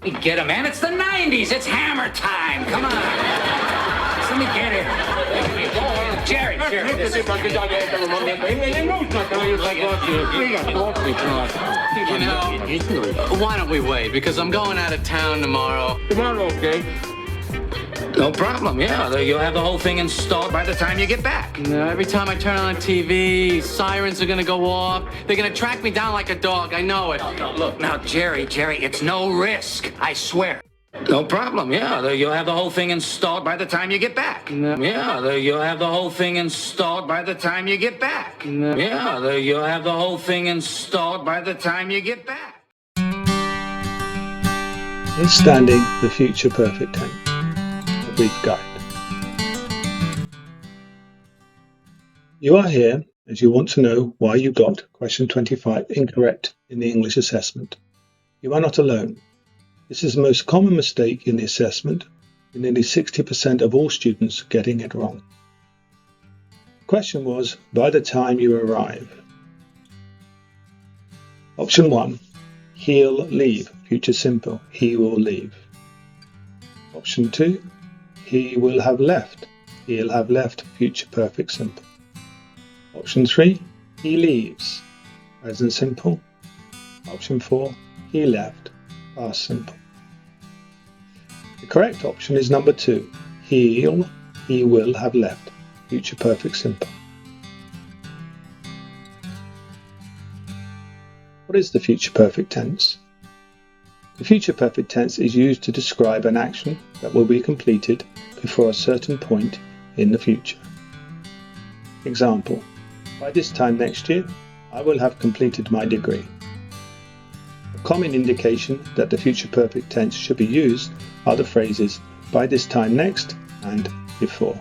Get him, man. It's the 90s. It's hammer time. Come on. Let me get it. Jerry. You know, why don't we wait? Because I'm going out of town tomorrow. Tomorrow, okay? No problem, yeah. You'll have the whole thing installed by the time you get back. Every time I turn on TV, sirens are gonna go off. They're gonna track me down like a dog. I know it. No, look, now, Jerry, it's no risk. I swear. No problem, yeah. You'll have the whole thing installed by the time you get back. Yeah, you'll have the whole thing installed by the time you get back. Yeah, you'll have the whole thing installed by the time you get back. Understanding the future perfect tense. A brief guide. You are here as you want to know why you got question 25 incorrect in the English assessment. You are not alone. This is the most common mistake in the assessment, with nearly 60% of all students getting it wrong. The question was, by the time you arrive. Option 1, he'll leave, future simple, he will leave. Option 2, he will have left, he'll have left, future perfect simple. Option 3, he leaves, present simple. Option 4, he left, past simple. The correct option is number 2, he will have left, future perfect simple. What is the future perfect tense? The future perfect tense is used to describe an action that will be completed before a certain point in the future. Example, by this time next year, I will have completed my degree. A common indication that the future perfect tense should be used are the phrases by this time next and before.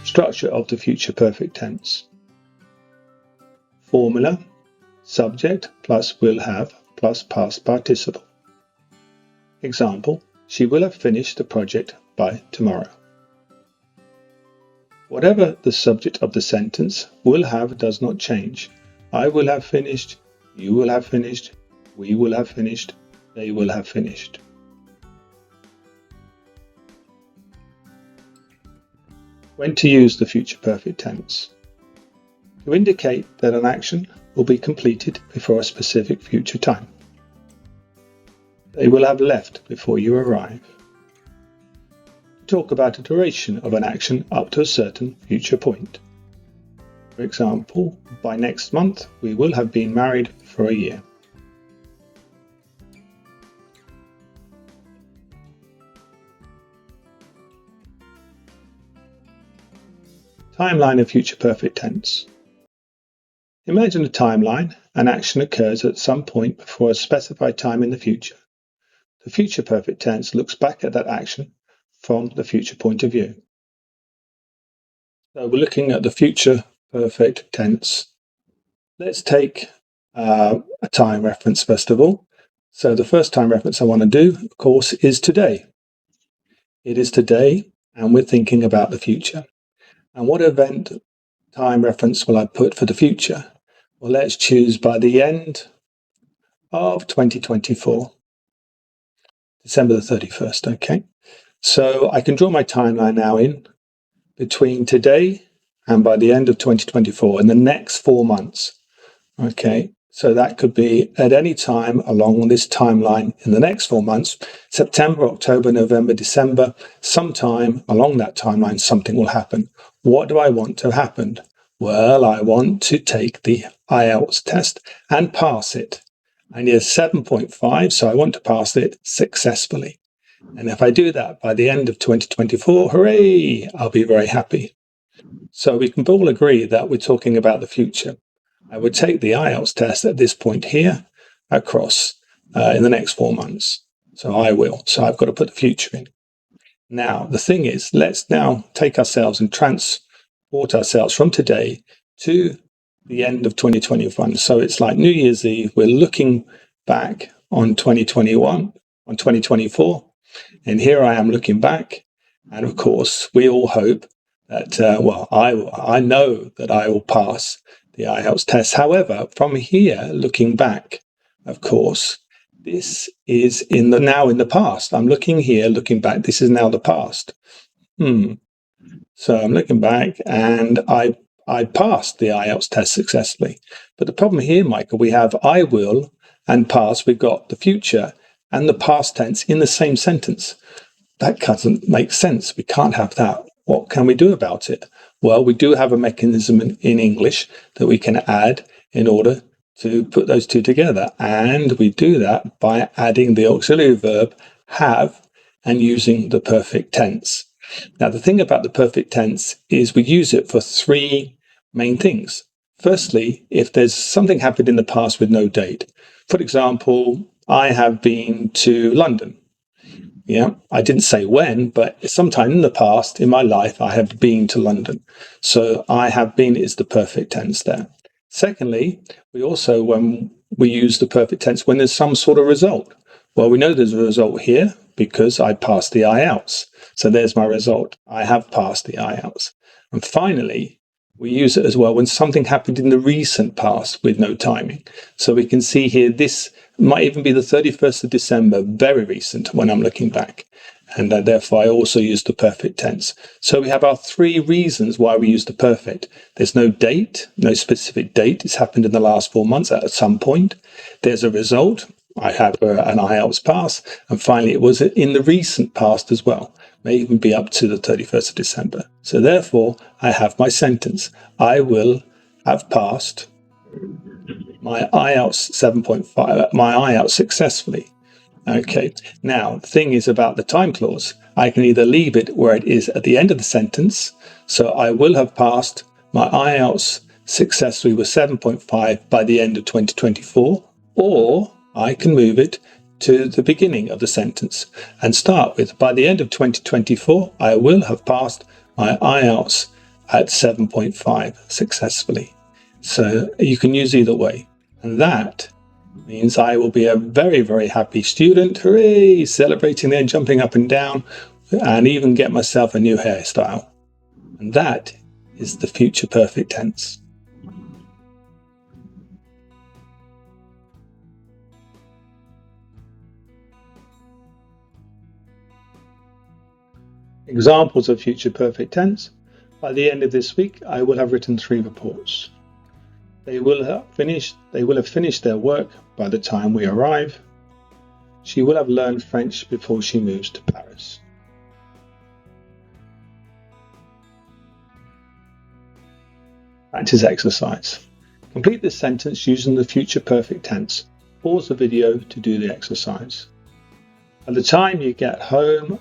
Structure of the future perfect tense. Formula, subject plus will have plus past participle. Example, she will have finished the project by tomorrow. Whatever the subject of the sentence, will have does not change. I will have finished, you will have finished, we will have finished, they will have finished. When to use the future perfect tense. To indicate that an action will be completed before a specific future time. They will have left before you arrive. To talk about the duration of an action up to a certain future point. For example, by next month we will have been married for a year. Timeline of future perfect tense. Imagine a timeline. An action occurs at some point before a specified time in the future. The future perfect tense looks back at that action from the future point of view. So we're looking at the future perfect tense. Let's take a time reference first of all. So the first time reference I want to do, of course, is today. It is today, and we're thinking about the future. And what event time reference will I put for the future? Well, let's choose by the end of 2024, December the 31st, okay? So I can draw my timeline now in between today and by the end of 2024, in the next 4 months, okay? So that could be at any time along this timeline in the next 4 months, September, October, November, December, sometime along that timeline, something will happen. What do I want to happen? Well, I want to take the IELTS test and pass it. I need a 7.5, so I want to pass it successfully. And if I do that by the end of 2024, hooray, I'll be very happy. So we can all agree that we're talking about the future. I would take the IELTS test at this point here across in the next 4 months. So I will. So I've got to put the future in. Now, the thing is, let's now take ourselves and transport ourselves from today to the end of 2021. So it's like New Year's Eve. We're looking back on 2021, on 2024. And here I am looking back. And of course, we all hope that, I know that I will pass the IELTS test. However, from here, looking back, of course, this is in the past. I'm looking here, looking back. This is now the past. So I'm looking back, and I passed the IELTS test successfully. But the problem here, Michael, we have I will and pass. We've got the future and the past tense in the same sentence. That doesn't make sense. We can't have that. What can we do about it? Well, we do have a mechanism in English that we can add in order to put those two together. And we do that by adding the auxiliary verb have and using the perfect tense. Now, the thing about the perfect tense is we use it for three main things. Firstly, if there's something happened in the past with no date. For example, I have been to London. Yeah, I didn't say when, but sometime in the past in my life, I have been to London. So I have been is the perfect tense there. Secondly, we also, when we use the perfect tense, when there's some sort of result. Well, we know there's a result here because I passed the IELTS. So there's my result. I have passed the IELTS. And finally, we use it as well when something happened in the recent past with no timing. So we can see here, this might even be the 31st of December, very recent when I'm looking back. And therefore, I also use the perfect tense. So we have our three reasons why we use the perfect. There's no date, no specific date. It's happened in the last 4 months at some point. There's a result. I have an IELTS pass. And finally, it was in the recent past as well. May even be up to the 31st of December. So therefore, I have my sentence. I will have passed my IELTS 7.5, my IELTS successfully. Okay, now the thing is about the time clause. I can either leave it where it is at the end of the sentence, so I will have passed my IELTS successfully with 7.5 by the end of 2024, or I can move it to the beginning of the sentence and start with, by the end of 2024, I will have passed my IELTS at 7.5 successfully. So you can use either way. And that means I will be a very, very happy student. Hooray! Celebrating there, jumping up and down, and even get myself a new hairstyle. And that is the future perfect tense. Examples of future perfect tense. By the end of this week, I will have written 3 reports. They will have finished their work by the time we arrive. She will have learned French before she moves to Paris. Practice exercise. Complete this sentence using the future perfect tense. Pause the video to do the exercise. By the time you get home,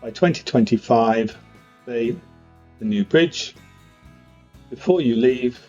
by 2025, the new bridge. Before you leave,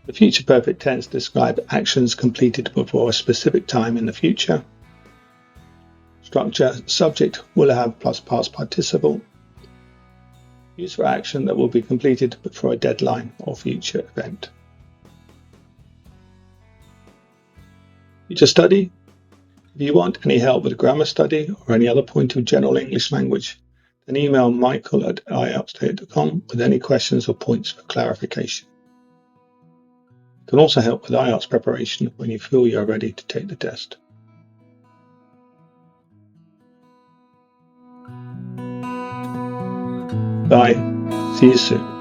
the future perfect tense describes actions completed before a specific time in the future. Structure, subject will have plus past participle. Use for action that will be completed before a deadline or future event. Future study. If you want any help with a grammar study or any other point of general English language, then email michael@ieltsdata.com with any questions or points for clarification. It can also help with IELTS preparation when you feel you are ready to take the test. Bye. See you soon.